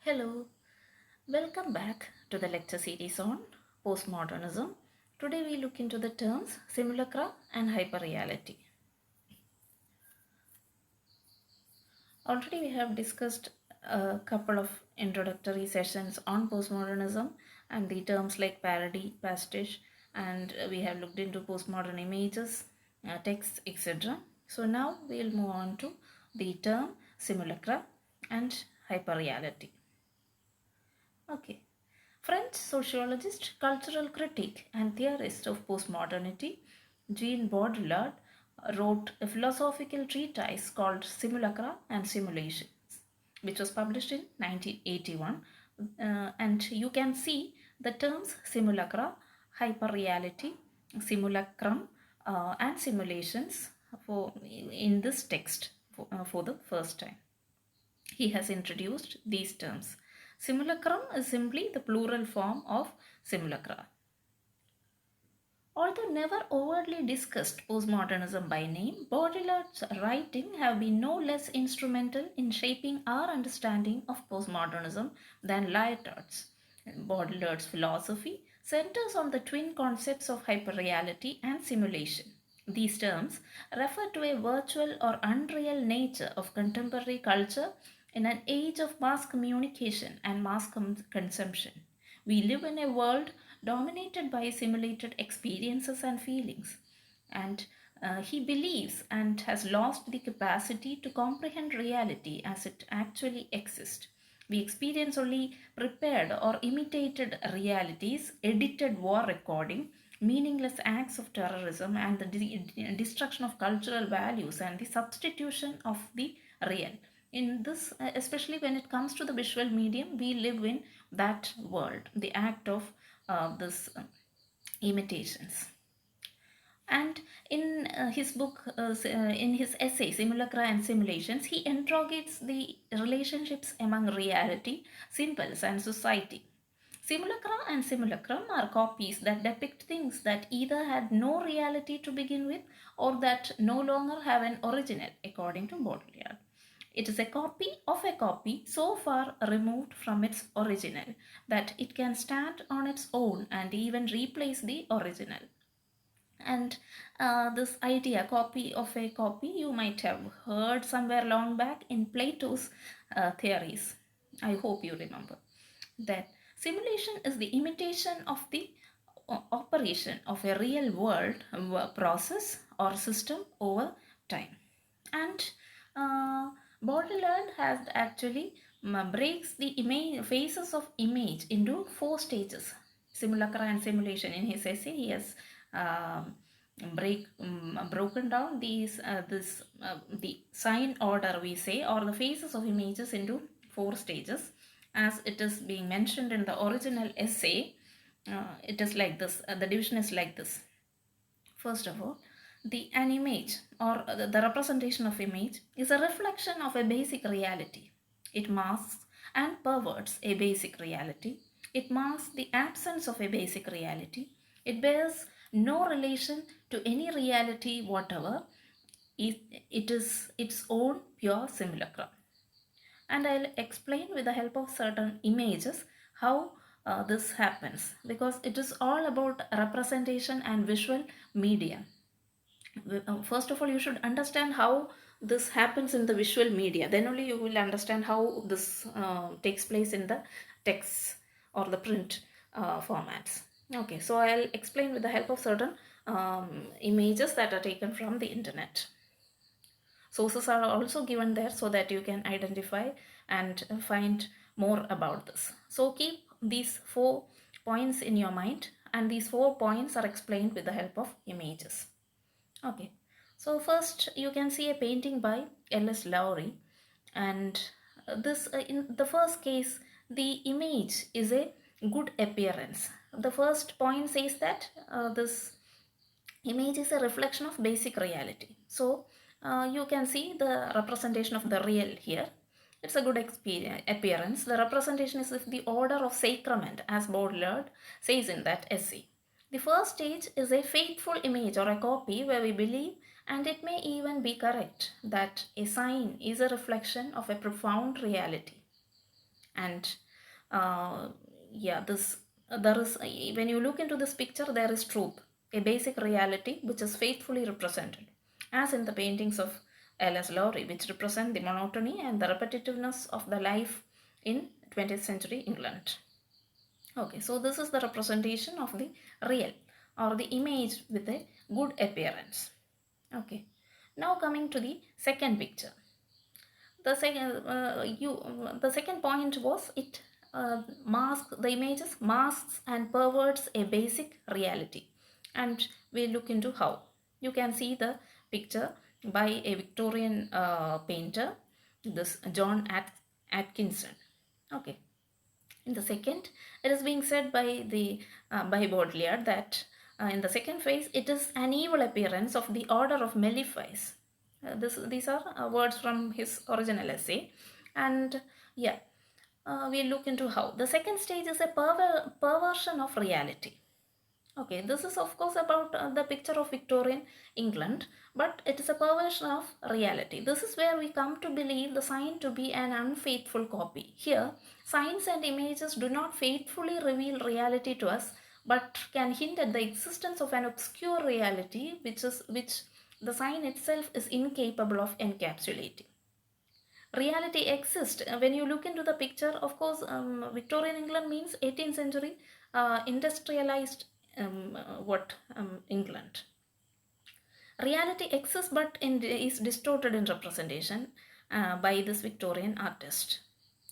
Hello, welcome back to the lecture series on postmodernism. Today we look into the terms simulacra and hyperreality. Already we have discussed a couple of introductory sessions on postmodernism and the terms like parody, pastiche, and we have looked into postmodern images, texts, etc. So now we'll move on to the term simulacra and hyperreality. Okay. French sociologist, cultural critic, and theorist of postmodernity, Jean Baudrillard wrote a philosophical treatise called Simulacra and Simulations, which was published in 1981. And you can see the terms simulacra, hyperreality, simulacrum, and simulations in this text for the first time. He has introduced these terms. Simulacrum is simply the plural form of simulacra. Although never overtly discussed postmodernism by name, Baudrillard's writing have been no less instrumental in shaping our understanding of postmodernism than Lyotard's. Baudrillard's philosophy centers on the twin concepts of hyperreality and simulation. These terms refer to a virtual or unreal nature of contemporary culture in an age of mass communication and mass consumption. We live in a world dominated by simulated experiences and feelings, and he believes and has lost the capacity to comprehend reality as it actually exists. We experience only prepared or imitated realities, edited war recording, meaningless acts of terrorism, and the destruction of cultural values and the substitution of the real. In this, especially when it comes to the visual medium, we live in that world, the act of this imitations. And in his book, in his essay, Simulacra and Simulations, he interrogates the relationships among reality, symbols, and society. Simulacra and simulacrum are copies that depict things that either had no reality to begin with or that no longer have an original, according to Baudrillard. It is a copy of a copy so far removed from its original that it can stand on its own and even replace the original. And this idea, copy of a copy, you might have heard somewhere long back in Plato's theories. I hope you remember that simulation is the imitation of the operation of a real world process or system over time. And Baudrillard has actually breaks the phases of image into four stages: simulacra and simulation. In his essay, he has um, broken down the sign order, we say, or the phases of images into four stages, as it is being mentioned in the original essay. It is like this. The division is like this. First of all, an image or the representation of image is a reflection of a basic reality. It masks and perverts a basic reality. It masks the absence of a basic reality. It bears no relation to any reality whatever. It is its own pure simulacrum. And I'll explain with the help of certain images how this happens, because it is all about representation and visual media. First of all, you should understand how this happens in the visual media, then only you will understand how this takes place in the text or the print formats. Okay, so I'll explain with the help of certain images that are taken from the internet. Sources are also given there so that you can identify and find more about this. So keep these 4 points in your mind, and these 4 points are explained with the help of images. Okay, so first you can see a painting by L.S. Lowry, and this in the first case the image is a good appearance. The first point says that this image is a reflection of basic reality. So you can see the representation of the real here. It's a good appearance. The representation is of the order of sacrament, as Baudrillard says in that essay. The first stage is a faithful image or a copy where we believe, and it may even be correct, that a sign is a reflection of a profound reality. And uh, yeah, this there is when you look into this picture, there is truth, a basic reality which is faithfully represented, as in the paintings of L.S. Lowry, which represent the monotony and the repetitiveness of the life in 20th century England. Okay, so this is the representation of the real or the image with a good appearance. Okay, now coming to the second picture. The second point was it masks the images masks and perverts a basic reality, and we look into how. You can see the picture by a Victorian painter, this John Atkinson. Okay, in the second, it is being said by Baudrillard that in the second phase it is an evil appearance of the order of Meliphaes. These are words from his original essay, and yeah, we look into how the second stage is a perversion of reality. Okay, this is of course about the picture of Victorian England, but it is a perversion of reality. This is where we come to believe the sign to be an unfaithful copy. Here, signs and images do not faithfully reveal reality to us, but can hint at the existence of an obscure reality which the sign itself is incapable of encapsulating. Reality exists. When you look into the picture, of course, Victorian England means 18th century industrialized England. Reality exists but is distorted in representation by this Victorian artist.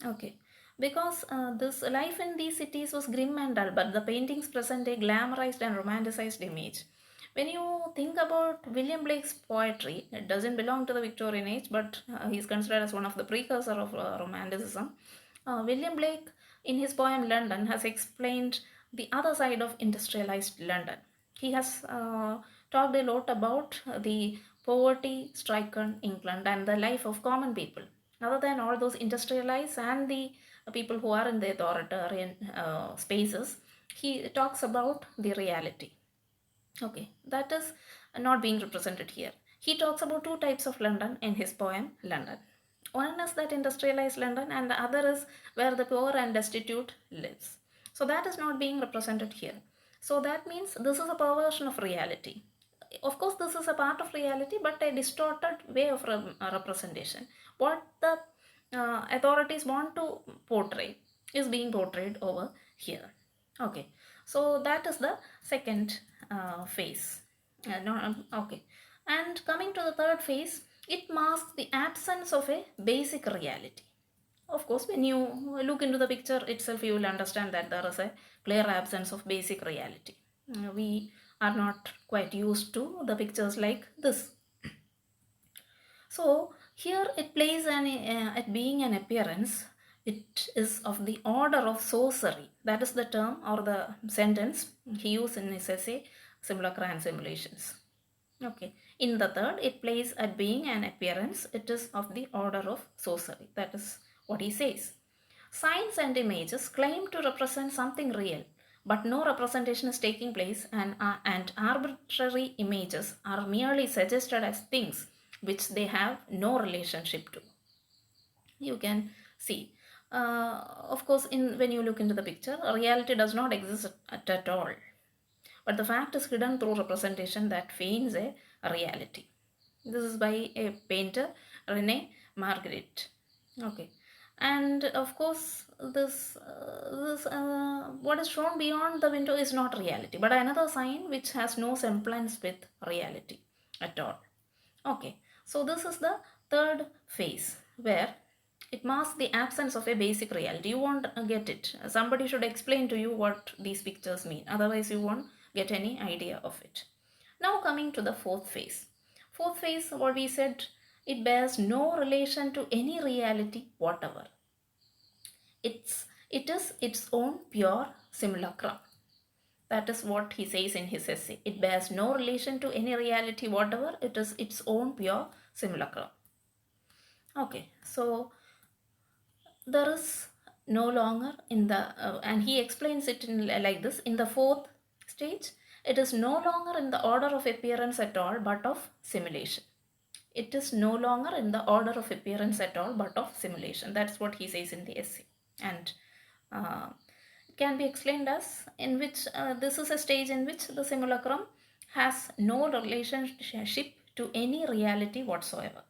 Okay, because this life in these cities was grim and dull, but the paintings present a glamorized and romanticized image. When you think about William Blake's poetry, it doesn't belong to the Victorian age, but he's considered as one of the precursor of Romanticism. William Blake, in his poem London, has explained the other side of industrialized London. He has talked a lot about the poverty-stricken England and the life of common people. Other than all those industrialized and the people who are in the authoritarian spaces, he talks about the reality. Okay, that is not being represented here. He talks about two types of London in his poem London. One is that industrialized London, and the other is where the poor and destitute lives. So that is not being represented here. So that means this is a perversion of reality. Of course, this is a part of reality, but a distorted way of representation. What the authorities want to portray is being portrayed over here. Okay, so that is the second phase. No, okay, and coming to the third phase, it masks the absence of a basic reality. Of course, when you look into the picture itself, you will understand that there is a clear absence of basic reality. We are not quite used to the pictures like this. So here it plays at being an appearance. It is of the order of sorcery. That is the term or the sentence he used in his essay, Simulacra and Simulations. Okay. In the third, it plays at being an appearance. It is of the order of sorcery. That is what he says. Signs and images claim to represent something real, but no representation is taking place, and arbitrary images are merely suggested as things which they have no relationship to. You can see. Of course, when you look into the picture, reality does not exist at all. But the fact is hidden through representation that feigns a reality. This is by a painter, Rene Magritte. Okay, and of course, what is shown beyond the window is not reality, but another sign which has no semblance with reality at all. Okay, so this is the third phase where it masks the absence of a basic reality. You won't get it. Somebody should explain to you what these pictures mean. Otherwise, you won't get any idea of it. Now coming to the fourth phase. Fourth phase, what we said, it bears no relation to any reality whatever. It is its own pure simulacra. That is what he says in his essay. It bears no relation to any reality whatever. It is its own pure simulacra. Okay, so there is no longer in the and he explains it like this: in the fourth stage, it is no longer in the order of appearance at all but of simulation. It is no longer in the order of appearance at all but of simulation. That's what he says in the essay. And uh, it can be explained as in which this is a stage in which the simulacrum has no relationship to any reality whatsoever.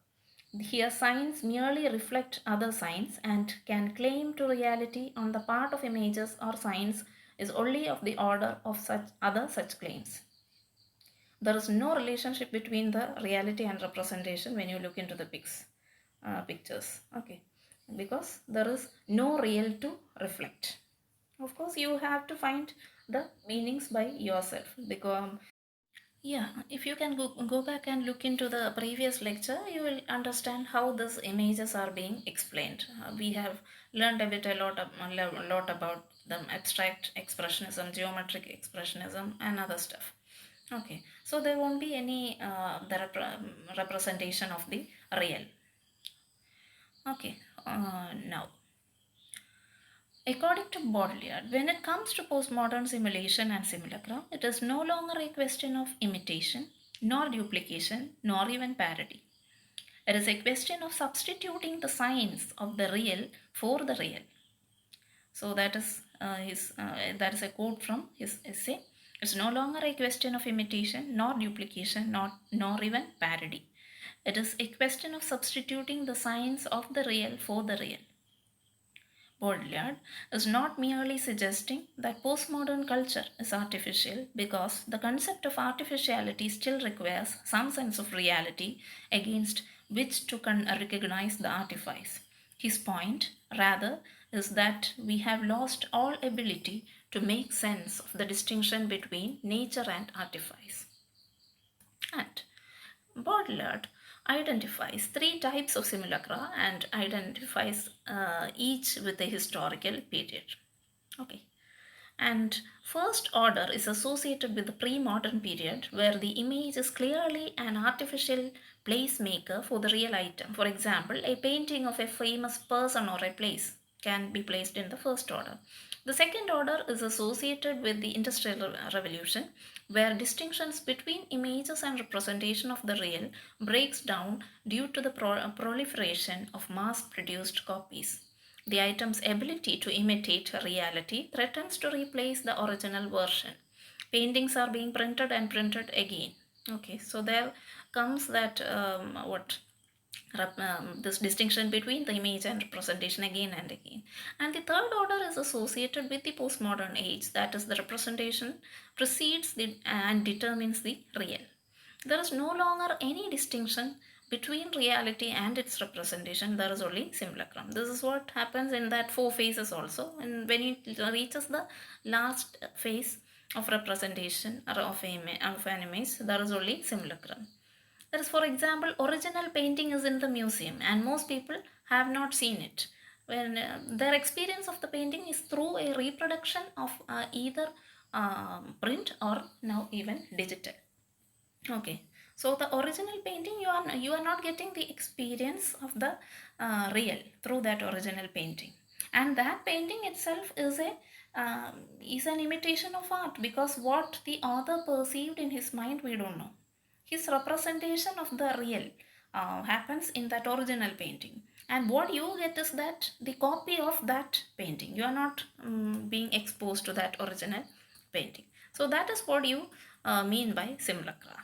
Here, signs merely reflect other signs and can claim to reality on the part of images or signs is only of the order of such other such claims. There is no relationship between the reality and representation when you look into the pictures. Okay, because there is no real to reflect. Of course, you have to find the meanings by yourself because yeah, if you can go back and look into the previous lecture, you will understand how these images are being explained. We have learned a lot about the abstract expressionism, geometric expressionism, and other stuff. Okay, so there won't be any representation of the real. Okay, now according to Baudrillard, when it comes to postmodern simulation and simulacra, it is no longer a question of imitation, nor duplication, nor even parody. It is a question of substituting the signs of the real for the real. So that is a quote from his essay. It's no longer a question of imitation, nor duplication, nor even parody. It is a question of substituting the signs of the real for the real. Baudrillard is not merely suggesting that postmodern culture is artificial because the concept of artificiality still requires some sense of reality against which to recognize the artifice. His point, rather, is that we have lost all ability to make sense of the distinction between nature and artifice. And Baudrillard identifies three types of simulacra and identifies each with a historical period. Okay. And first order is associated with the pre-modern period where the image is clearly an artificial placemaker for the real item. For example, a painting of a famous person or a place can be placed in the first order. The second order is associated with the Industrial Revolution where distinctions between images and representation of the real breaks down due to the proliferation of mass-produced copies. The item's ability to imitate reality threatens to replace the original version. Paintings are being printed and printed again. Okay, so there comes that this distinction between the image and representation again and again. And the third order is associated with the postmodern age, that is, the representation precedes and determines the real. There is no longer any distinction between reality and its representation. There is only simulacrum. This is what happens in that four phases also. And when it reaches the last phase of representation of an image, there is only simulacrum. That is, for example, original painting is in the museum and most people have not seen it. When their experience of the painting is through a reproduction of either print or now even digital. Okay, so the original painting you are not getting the experience of the real through that original painting, and that painting itself is an imitation of art because what the author perceived in his mind we don't know. His representation of the real happens in that original painting, and what you get is that the copy of that painting. You are not being exposed to that original painting. So that is what you mean by simulacra.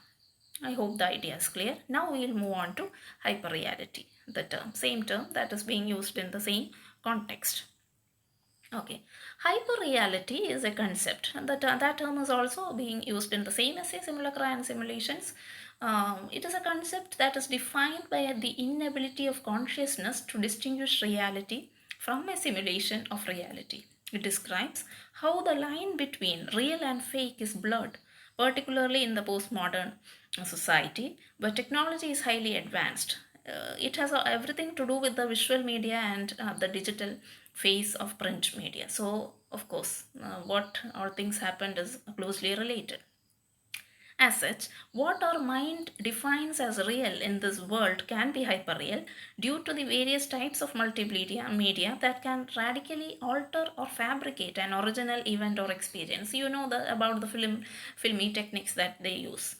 I hope the idea is clear. Now we will move on to hyperreality, the same term that is being used in the same context. Okay, hyperreality is a concept that term is also being used in the same essay, simulacra and simulations. It is a concept that is defined by the inability of consciousness to distinguish reality from a simulation of reality. It describes how the line between real and fake is blurred, particularly in the postmodern society where technology is highly advanced. It has everything to do with the visual media and the digital phase of print media. So, of course, what all things happened is closely related. As such, what our mind defines as real in this world can be hyperreal due to the various types of multimedia media that can radically alter or fabricate an original event or experience. You know about the filmy techniques that they use.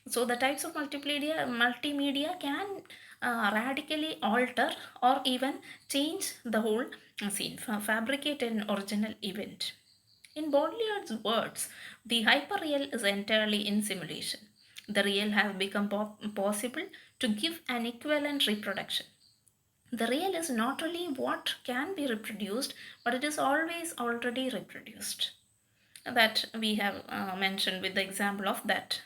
So the types of multimedia can radically alter or even change the whole scene, fabricate an original event. In Baudrillard's words, the hyperreal is entirely in simulation. The real has become possible to give an equivalent reproduction. The real is not only what can be reproduced, but it is always already reproduced. That we have mentioned with the example of that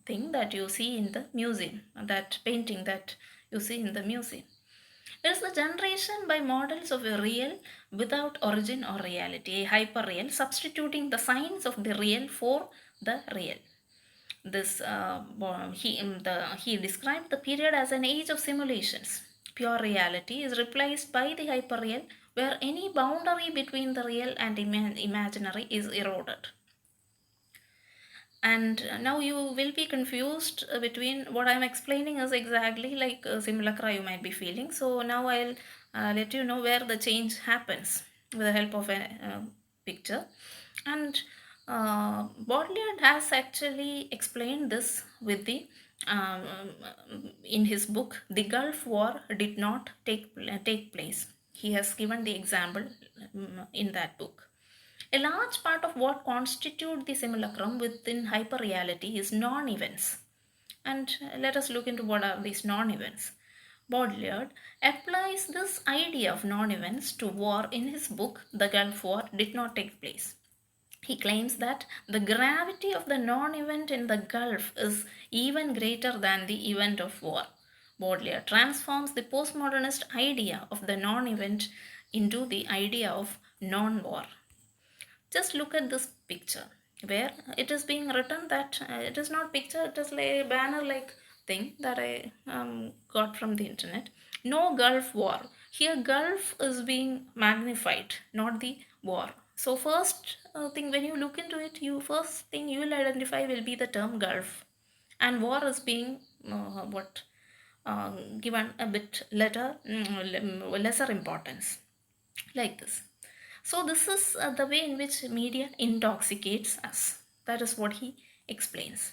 thing that you see in the museum, that painting that you see in the museum. It is the generation by models of a real without origin or reality, a hyperreal, substituting the signs of the real for the real. This he described the period as an age of simulations. Pure reality is replaced by the hyperreal, where any boundary between the real and imaginary is eroded. And now you will be confused between what I'm explaining is exactly like simulacra you might be feeling. So now I'll let you know where the change happens with the help of a picture. And Baudrillard has actually explained this with the um, in his book The Gulf War did not take place. He has given the example in that book. A large part of what constitute the simulacrum within hyperreality is non-events. And let us look into what are these non-events. Baudrillard applies this idea of non-events to war in his book The Gulf War Did Not Take Place. He claims that the gravity of the non-event in the Gulf is even greater than the event of war. Baudrillard transforms the postmodernist idea of the non-event into the idea of non-war. Just look at this picture where it is being written that it is not picture, it is like a banner like thing that I got from the internet. No Gulf War. Here Gulf is being magnified, not the war. So first thing when you look into it, you first thing you will identify will be the term Gulf, and war is being what given a bit lesser importance, like this. So this is the way in which media intoxicates us. That is what he explains.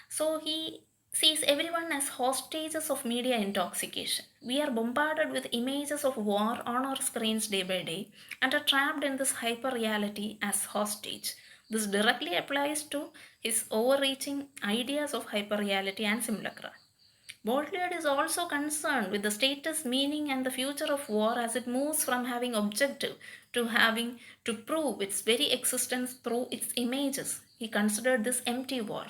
So he sees everyone as hostages of media intoxication. We are bombarded with images of war on our screens day by day and are trapped in this hyper reality as hostage. This directly applies to his overreaching ideas of hyper reality and simulacra. Baudrillard is also concerned with the status, meaning, and the future of war as it moves from having objective to having to prove its very existence through its images. He considered this empty war.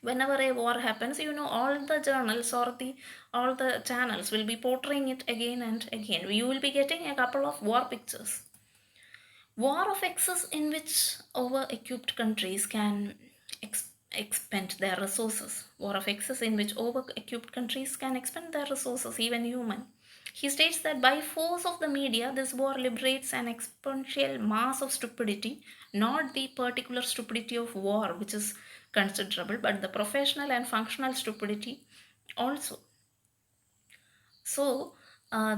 Whenever a war happens, all the journals or the all the channels will be portraying it again and again. You will be getting a couple of war pictures. War of excess in which over-equipped countries can expend their resources. War of excess in which over-equipped countries can expend their resources, even human. He states that by force of the media, this war liberates an exponential mass of stupidity, not the particular stupidity of war, which is considerable, but the professional and functional stupidity also. So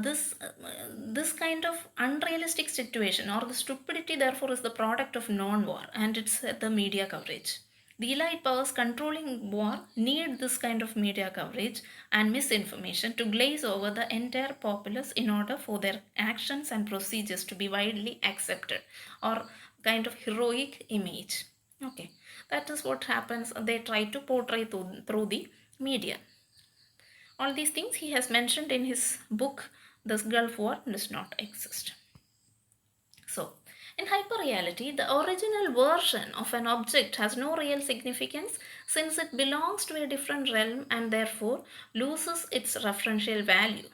this kind of unrealistic situation or the stupidity therefore is the product of non-war, and it's the media coverage. The elite powers controlling war need this kind of media coverage and misinformation to glaze over the entire populace in order for their actions and procedures to be widely accepted, or kind of heroic image. Okay, that is what happens. They try to portray through the media. All these things he has mentioned in his book, This Gulf War Does Not Exist. So, in hyperreality, the original version of an object has no real significance since it belongs to a different realm and therefore loses its referential value.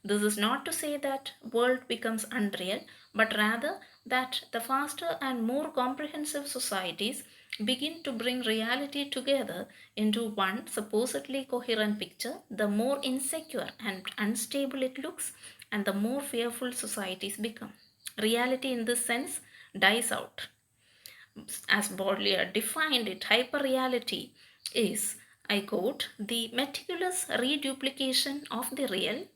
This is not to say that world becomes unreal, but rather that the faster and more comprehensive societies begin to bring reality together into one supposedly coherent picture, the more insecure and unstable it looks, and the more fearful societies become. Reality in this sense dies out. As Baudrillard defined it, hyperreality is, I quote, the meticulous reduplication of the real,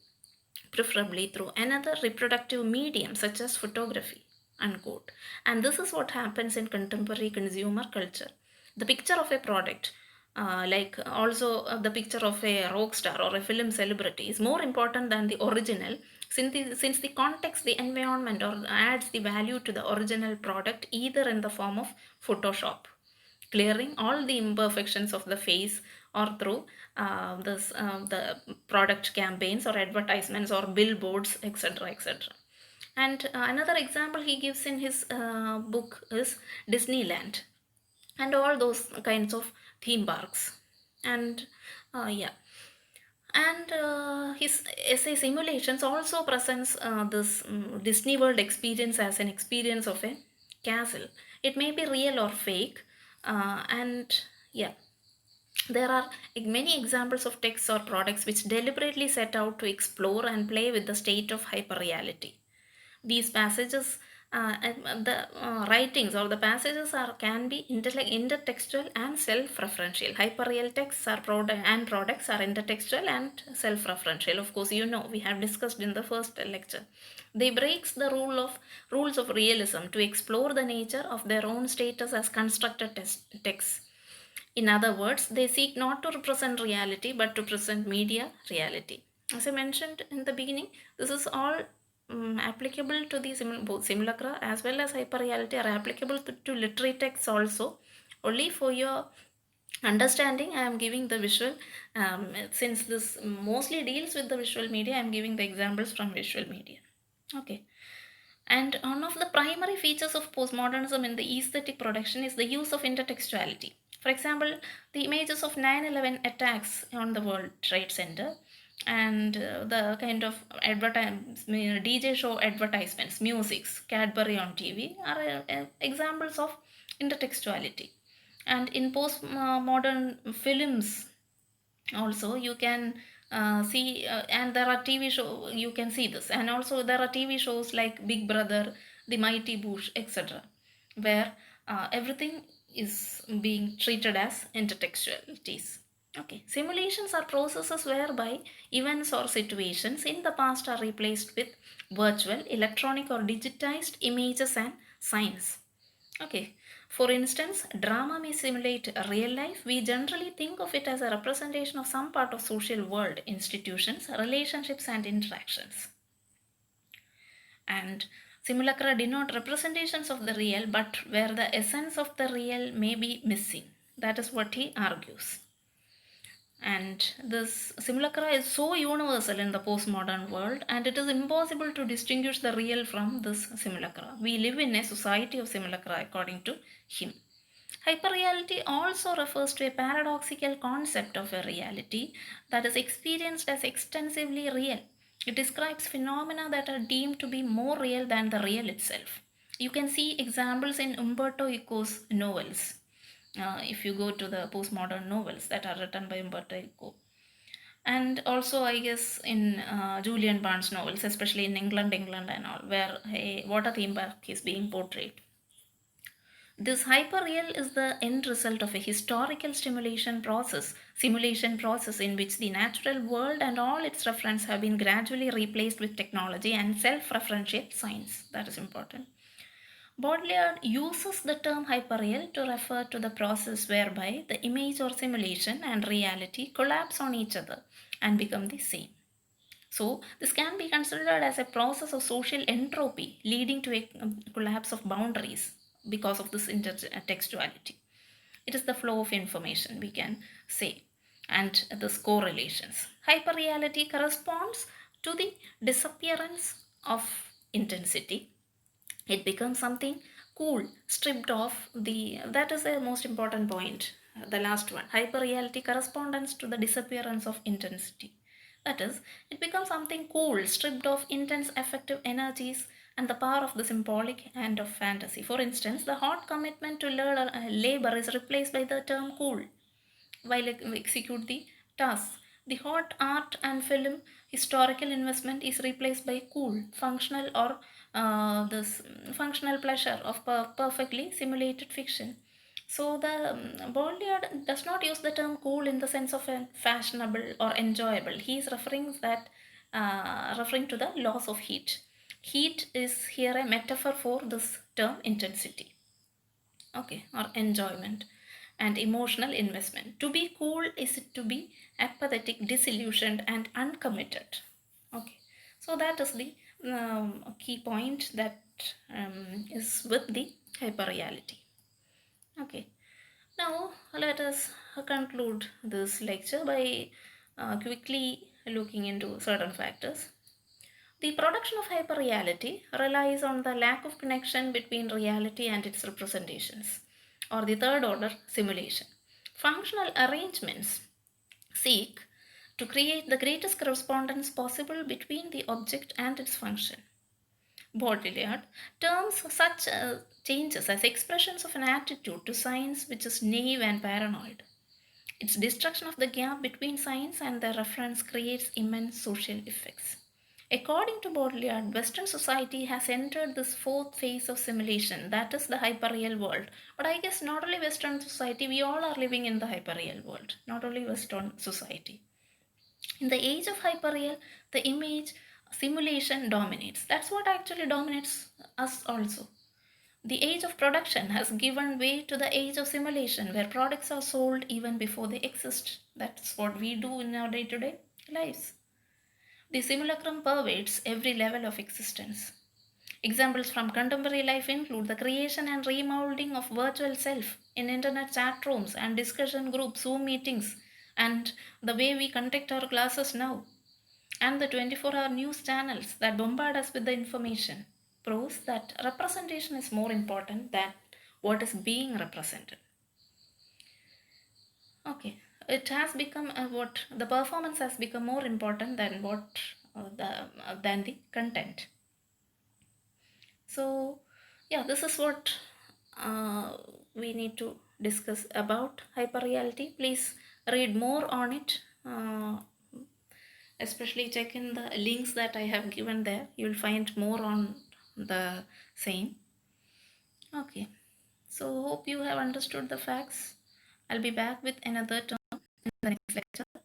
preferably through another reproductive medium such as photography, unquote. And this is what happens in contemporary consumer culture. The picture of a product, like also the picture of a rock star or a film celebrity is more important than the original, since the context, the environment, or adds the value to the original product, either in the form of Photoshop, clearing all the imperfections of the face, or through the product campaigns or advertisements or billboards, etc., etc. And another example he gives in his book is Disneyland and all those kinds of theme parks. And yeah, and his essay Simulations also presents this Disney World experience as an experience of a castle. It may be real or fake, and yeah, there are many examples of texts or products which deliberately set out to explore and play with the state of hyperreality. These passages, the writings or the passages are can be intertextual and self-referential. Hyperreal texts are and products are intertextual and self-referential. Of course, you know, we have discussed in the first lecture. They breaks the rules of realism to explore the nature of their own status as constructed texts. In other words, they seek not to represent reality but to present media reality. As I mentioned in the beginning, this is all applicable to the both simulacra as well as hyperreality are applicable to literary texts also. Only for your understanding, I am giving the visual. Since this mostly deals with the visual media, I am giving the examples from visual media. Okay. And one of the primary features of postmodernism in the aesthetic production is the use of intertextuality. For example, the images of 9/11 attacks on the World Trade Center and the kind of DJ show advertisements, musics, Cadbury on TV are examples of intertextuality. And in postmodern films, also you can see and there are TV show you can see this, and also there are TV shows like Big Brother, The Mighty Bush, etc., where everything is being treated as intertextualities. Okay, simulations are processes whereby events or situations in the past are replaced with virtual, electronic, or digitized images and signs. Okay, for instance, drama may simulate real life. We generally think of it as a representation of some part of social world, institutions, relationships, and interactions. And simulacra denote representations of the real, but where the essence of the real may be missing. That is what he argues. And this simulacra is so universal in the postmodern world, and it is impossible to distinguish the real from this simulacra. We live in a society of simulacra, according to him. Hyperreality also refers to a paradoxical concept of a reality that is experienced as extensively real. It describes phenomena that are deemed to be more real than the real itself. You can see examples in Umberto Eco's novels. If you go to the postmodern novels that are written by Umberto Eco, and also I guess in Julian Barnes novels, especially in England and all, where a water theme park is being portrayed. This hyperreal is the end result of a historical simulation process in which the natural world and all its reference have been gradually replaced with technology and self-referential science. That is important. Baudrillard uses the term hyperreal to refer to the process whereby the image or simulation and reality collapse on each other and become the same. So, this can be considered as a process of social entropy leading to a collapse of boundaries because of this intertextuality. It is the flow of information, we can say, and this correlations. Hyperreality corresponds to the disappearance of intensity. It becomes something cool, stripped off the. That is the most important point. The last one. Hyperreality corresponds to the disappearance of intensity. That is, it becomes something cool, stripped of intense affective energies and the power of the symbolic and of fantasy. For instance, the hot commitment to labor is replaced by the term cool while we execute the task. The hot art and film historical investment is replaced by cool, functional, or this functional pleasure of perfectly simulated fiction. So the Baudrillard does not use the term cool in the sense of a fashionable or enjoyable. He is referring to the loss of heat. Heat is here a metaphor for this term intensity. Okay, or enjoyment. and emotional investment. To be cool is to be apathetic, disillusioned, and uncommitted. Okay, so that is the key point that is with the hyperreality. Okay, now let us conclude this lecture by quickly looking into certain factors. The production of hyperreality relies on the lack of connection between reality and its representations, or the third order simulation. Functional arrangements seek to create the greatest correspondence possible between the object and its function. Baudrillard terms such changes as expressions of an attitude to science which is naive and paranoid. Its destruction of the gap between science and the reference creates immense social effects. According to Baudrillard, Western society has entered this fourth phase of simulation, that is the hyperreal world. But I guess not only Western society, we all are living in the hyperreal world, not only Western society. In the age of hyperreal, the image simulation dominates. That's what actually dominates us also. The age of production has given way to the age of simulation, where products are sold even before they exist. That's what we do in our day to day lives. The simulacrum pervades every level of existence. Examples from contemporary life include the creation and remolding of virtual self in internet chat rooms and discussion groups, Zoom meetings, and the way we conduct our classes now, and the 24-hour news channels that bombard us with the information proves that representation is more important than what is being represented. Okay, it has become what the performance has become more important than than the content. So, yeah, this is what uh, we need to discuss about hyperreality. Please read more on it. Especially check in the links that I have given there. You will find more on the same. Okay, so hope you have understood the facts. I'll be back with another term in the next lecture.